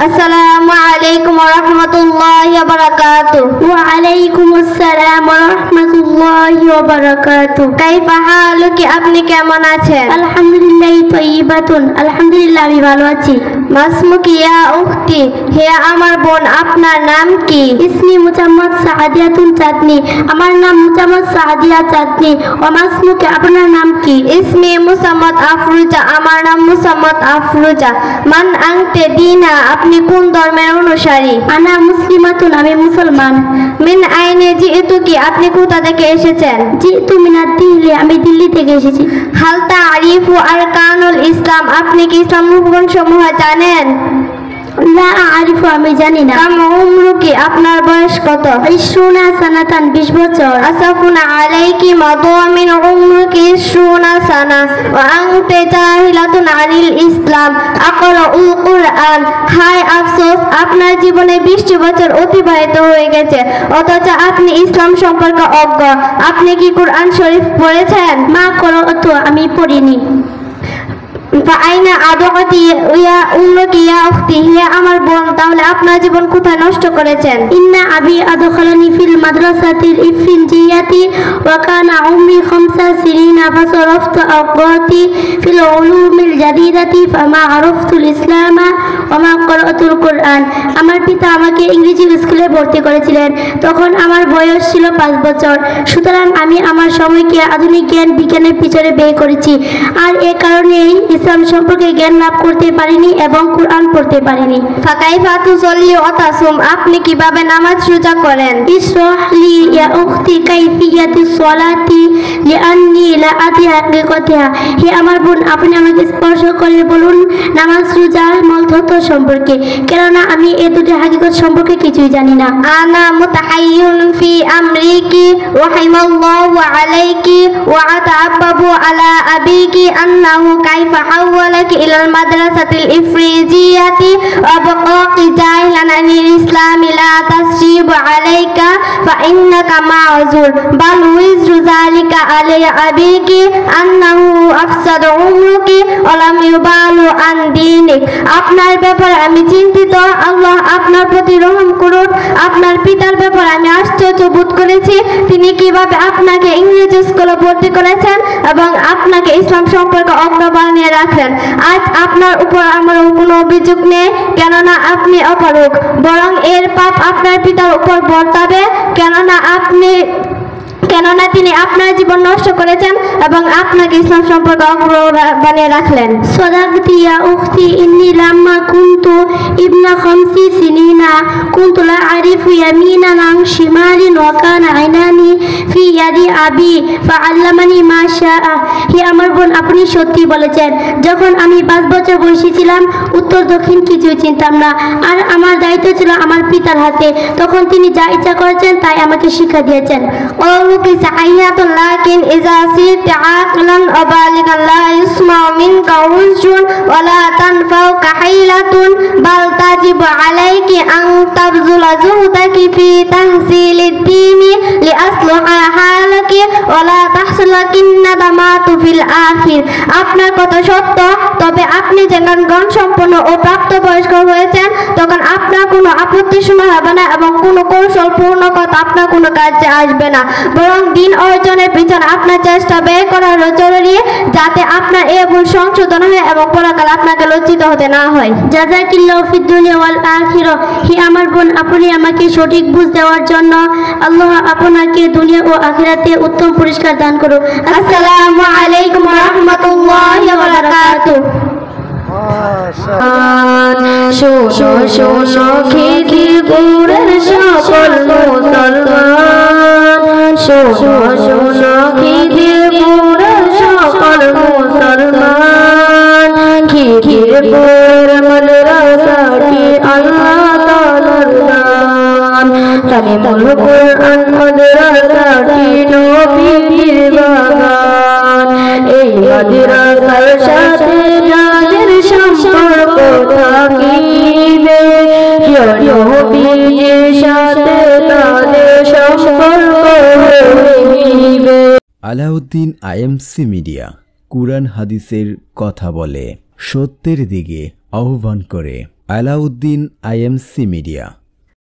আসসালামু আলাইকুম ওয়া রাহমাতুল্লাহি ওয়া বারাকাতুহু। ওয়া আলাইকুম আসসালাম ওয়া রাহমাতুল্লাহি ওয়া বারাকাতুহু। কাইফা হালুকি, আপনি কেমন আছেন? আলহামদুলিল্লাহ তাইয়িবাতুন, আলহামদুলিল্লাহ আমি ভালো আছি। মাসমুকি ইয়া উখতি, হে আমার বোন, আপনার নাম কি? ইসমি মুহাম্মদ সাদিয়াতুন চাঁদনী, আমার নাম মুহাম্মদ সাদিয়া চাঁদনী। ওয়া মাসমুকি, আপনার নাম কি? ইসমি মুহাম্মদ আফরুজা, আমার নাম মুহাম্মদ আফরুজা। মান আনতে দিনা, আপনি কোন ধর্মের অনুসারী? আনা মুসলিমাতুন, আমি মুসলমান। মিন আইনে জিইতুকি, আপনি কোথা থেকে এসেছেন? জিতু মিনাদ দিল্লি, আমি দিল্লি থেকে এসেছি। হাল তারিফু আরকানুল ইসলাম, আপনি কি ইসলাম রূপগুণ সমূহ জানেন? লা আরিফু, আমি জানি না। কাম উমরুকি, আপনার বয়স কত? 20 সানাতান, 20 বছর। আসাফুন আলাইকি মাদওয়ামিন উমরুকি 20 সানা ওয়া আনতা জাহিলাতুন আনিল ইসলাম আকরাউল কুরআন। হায় আফসোস, আপনার জীবনে 20 বছর অতিবাহিত হয়ে গেছে অথচ আপনি ইসলাম সম্পর্কে অজ্ঞ। আপনি কি কুরআন শরীফ পড়েছেন? মা করতো, আমি পড়িনি। আইনা আদওয়াতি ইয়া উম্মুকি ইয়া উখতি, হে আমার বোন, তাহলে আপনার জীবন কোথায় নষ্ট করেছেন? ইন্না আবি আদখালানি ফিল মাদ্রাসাতিল ইফরিনজিয়াতি ওয়া কানা উম্মি 5 সিনিনা ফাসারাফতু আওকাতি ফিল উলুমিল জাদিদাতি ফামা আরাফতুল ইসলামা ওয়া মা ক্বরাতুল কুরআন। আমার পিতা আমাকে ইংরেজি স্কুলে ভর্তি করেছিলেন, তখন আমার বয়স ছিল 5 বছর। সুতরাং আমি আমার সময়কে আধুনিক জ্ঞান বিজ্ঞানের পিছনে ব্যয় করেছি, আর এ কারণেই ইসলাম সম্পর্কে জ্ঞান লাভ করতে পারিনি এবং কুরআন পড়তে পারিনি। ফাকাইফা তুসাল্লি ওয়া তাসুম, আপনি কিভাবে নামাজ রোজা করেন? ইশরাহ লি ইয়া উখতি কাইফিয়াতিস সালাতি লিআন্নি লা আদি হাকিকাতিহা, হে আমার বোন, আপনি আমাকে স্পর্শ করে বলুন নামাজ রোজার মূল তত্ত্ব সম্পর্কে, কেননা আমি এই দুটি হাকিকত সম্পর্কে কিছুই জানি না। আনা মুতাহাইয়ুন ফি আমরিকি রাহিমাল্লাহু আলাইকি ওয়া আতাআব্বাবু আলা আবিকি আন্নাহু কাইফা হাওয়ালাকি ইলাল মাদ্রাসাতিল ইফরিজিয়াতি ওয়া বাকাকি জাহিলান আনিল ইসলামি লা তাসরিব আলাইকা ফা ইন্নাকা মা'যুর বাল উইজরু যালিকা আলাইয়া আবিকি আন্নাহু আফসাদু উমরুকি ওয়া লাম ইউবালু আন দীনিক। আপনার ব্যাপারে আমি চিন্তিত, আল্লাহ আপনার প্রতি রহম করুন। আপনার পিতার ব্যাপারে আমি আশ্চর্য বোধ করেছি, তিনি কিভাবে আপনাকে ইংরেজি স্কুলে ভর্তি করেছেন এবং আপনাকে ইসলাম সম্পর্কে অজ্ঞ বানিয়ে রাখলেন। আজ আপনার উপর আমার কোনো অভিযোগ নেই, কেননা আপনি অপারগ, বরং এর পাপ আপনার পিতার উপর বর্তাবে, কেননা তিনি আপনার জীবন নষ্ট করেছেন এবং আপনাকে ইসলাম সম্পর্কে অজ্ঞ বানিয়ে রাখলেন। সাদাকতি ইয়া উখতি, ইন্নী লাম্মা কুনতু ইবনা 5 সিনিনা কুনতু লা আরিফু ইয়ামিনান আন শিমালিন ওয়া কানা আইনানি ফি ইয়াদি আবি ফাআল্লামানি মা শাআ। হে আমার বোন, আপনি সত্যি বলেছেন। যখন আমি 5 বছর বয়সী ছিলাম, উত্তর দক্ষিণ কিছুই চিনতাম না, আর আমার দায়িত্ব ছিল আমার পিতার হাতে। তখন তিনি যা ইচ্ছা করেছেন তাই আমাকে শিক্ষা দিয়েছেন। সাহিহাতুন লাকিন ইযা সিরতা আকলান ওয়া বালিগান লা ইসমাউ মিনকা উজুন ওয়া লা তানফাউকা হাইলাতুন বাল তাজিবু আলাইকি আন তাবযুলা যুহদাকি ফি তাহসিলিদ দীনি লিআসলিহা হালাকি ওয়া লা তাহসুলাকিন নাদামাতু ফিল আখির। আপনার কথা সত্য, তবে আপনি যখন জ্ঞান সম্পন্ন ও প্রাপ্তবয়স্ক হয়েছেন তখন আপনার কোনো আপত্তির সময় হবে না এবং কোনো কৌশল পূর্ণ কথা আপনার কোনো কাজে আসবে না, বরং দিন অর্জনের পিছনে আপনার চেষ্টা ব্যয় করা জরুরি, যাতে আপনার এই ভুল সংশোধন হয় এবং পরকালে আপনাকে লজ্জিত হতে না হয়। জাযাকিল্লাহু ফিদ দুনিয়া ওয়াল আখিরাহ, হে আমার বোন, আপনি আমাকে সঠিক বুঝ দেওয়ার জন্য আল্লাহ আপনাকে দুনিয়া ও আখিরাতে উত্তম পুরস্কার দান করুন। আসসালামু আলাইকুম ওয়া রাহমাতুল্লাহি ওয়া বারাকাতুহু। শোনো শোনো খিদিরপুরের সকল মুসলমান, শোনো শোনো খিদিরপুরের সকল মুসলমান, খিদিরপুর মাদ্রাসাটি আল্লাহ তাআলার দান। তালিমুল কুরআন মাদ্রাসাটি নবীর বাগান। এই মাদ্রাসার সাথে যাদের সম্পর্ক থাকিবে, নবীর সাথে তাদের সম্পর্ক হইবে। আলাউদ্দিন আইএমসি মিডিয়া, কুরআন হাদিসের কথা বলে। সত্যের দিকে আহ্বান করে। Alauddin IMC media.